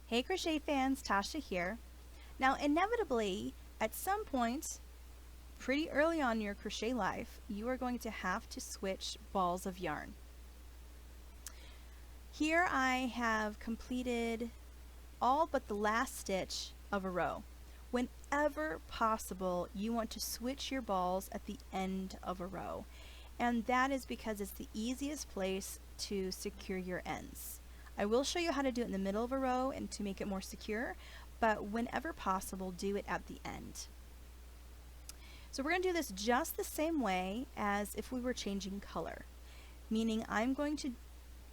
Hey crochet fans, Tasha here. Now inevitably, at some point, pretty early on in your crochet life, you are going to have to switch balls of yarn. Here I have completed all but the last stitch of a row. Whenever possible, you want to switch your balls at the end of a row. And that is because it's the easiest place to secure your ends. I will show you how to do it in the middle of a row and to make it more secure, but whenever possible, do it at the end. So we're going to do this just the same way as if we were changing color, meaning I'm going to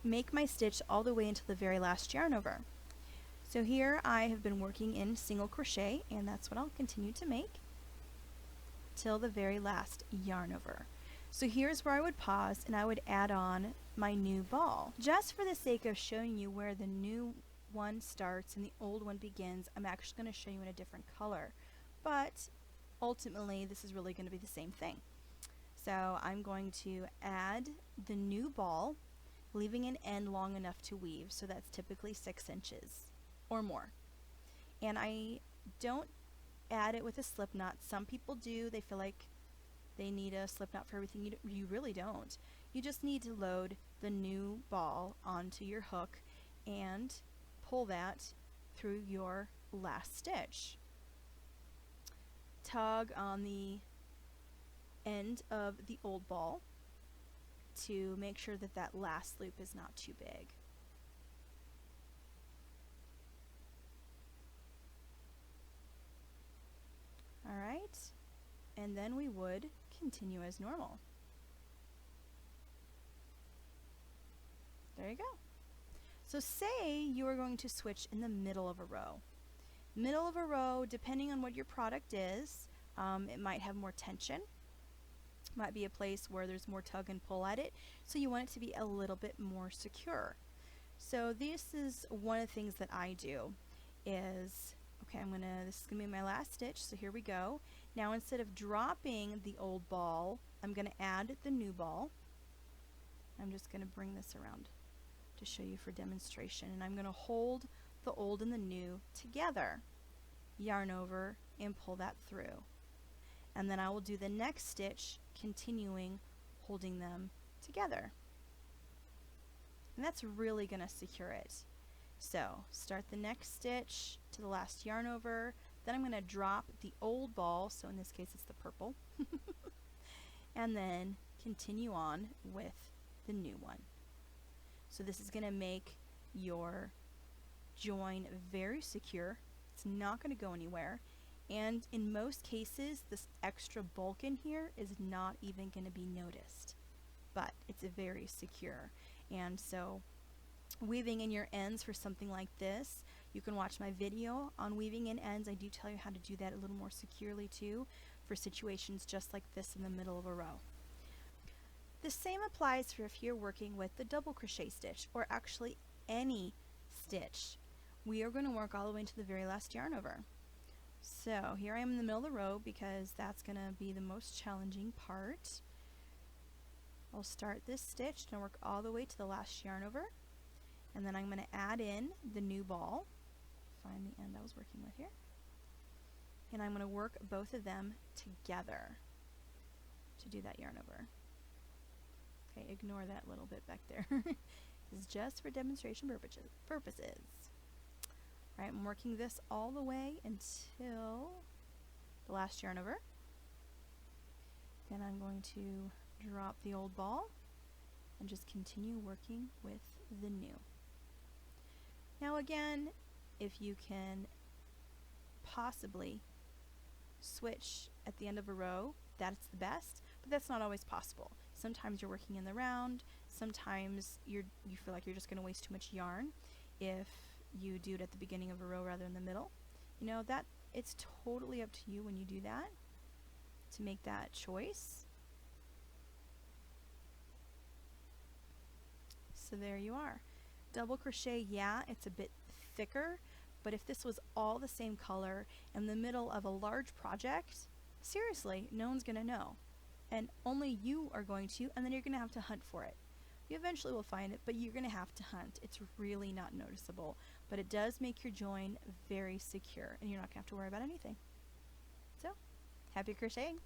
make my stitch all the way until the very last yarn over. So here I have been working in single crochet, and that's what I'll continue to make till the very last yarn over. So here's where I would pause and I would add on my new ball. Just for the sake of showing you where the new one starts and the old one begins, I'm actually going to show you in a different color. But ultimately, this is really going to be the same thing. So I'm going to add the new ball, leaving an end long enough to weave. So that's typically 6 inches or more. And I don't add it with a slip knot. Some people do. They feel like they need a slip knot for everything. You really don't. You just need to load the new ball onto your hook and pull that through your last stitch. Tug on the end of the old ball to make sure that that last loop is not too big. Alright, and then we would continue as normal. There you go. So say you are going to switch in the middle of a row. Middle of a row, depending on what your product is, it might have more tension. Might be a place where there's more tug and pull at it, so you want it to be a little bit more secure. So this is one of the things that I do is, okay, this is gonna be my last stitch, so here we go. Now instead of dropping the old ball, I'm gonna add the new ball. I'm just gonna bring this around to show you for demonstration, and I'm gonna hold the old and the new together. Yarn over and pull that through. And then I will do the next stitch, continuing holding them together. And that's really gonna secure it. So start the next stitch to the last yarn over, then I'm going to drop the old ball, so in this case it's the purple, and then continue on with the new one. So this is going to make your join very secure. It's not going to go anywhere, and in most cases this extra bulk in here is not even going to be noticed, but it's very secure. And so weaving in your ends for something like this, you can watch my video on weaving in ends. I do tell you how to do that a little more securely too for situations just like this in the middle of a row. The same applies for if you're working with the double crochet stitch, or actually any stitch. We are going to work all the way into the very last yarn over. So here I am in the middle of the row because that's going to be the most challenging part. I'll start this stitch and work all the way to the last yarn over. And then I'm going to add in the new ball, find the end I was working with here, and I'm going to work both of them together to do that yarn over. Okay, ignore that little bit back there. This is just for demonstration purposes. Alright, I'm working this all the way until the last yarn over. Then I'm going to drop the old ball and just continue working with the new. Now again, if you can possibly switch at the end of a row, that's the best, but that's not always possible. Sometimes you're working in the round, sometimes you feel like you're just going to waste too much yarn if you do it at the beginning of a row rather than the middle. You know, that it's totally up to you when you do that to make that choice. So there you are. Double crochet, yeah, it's a bit thicker, but if this was all the same color in the middle of a large project, seriously, no one's going to know. And only you are going to, and then you're going to have to hunt for it. You eventually will find it, but you're going to have to hunt. It's really not noticeable, but it does make your join very secure, and you're not going to have to worry about anything. So, happy crocheting!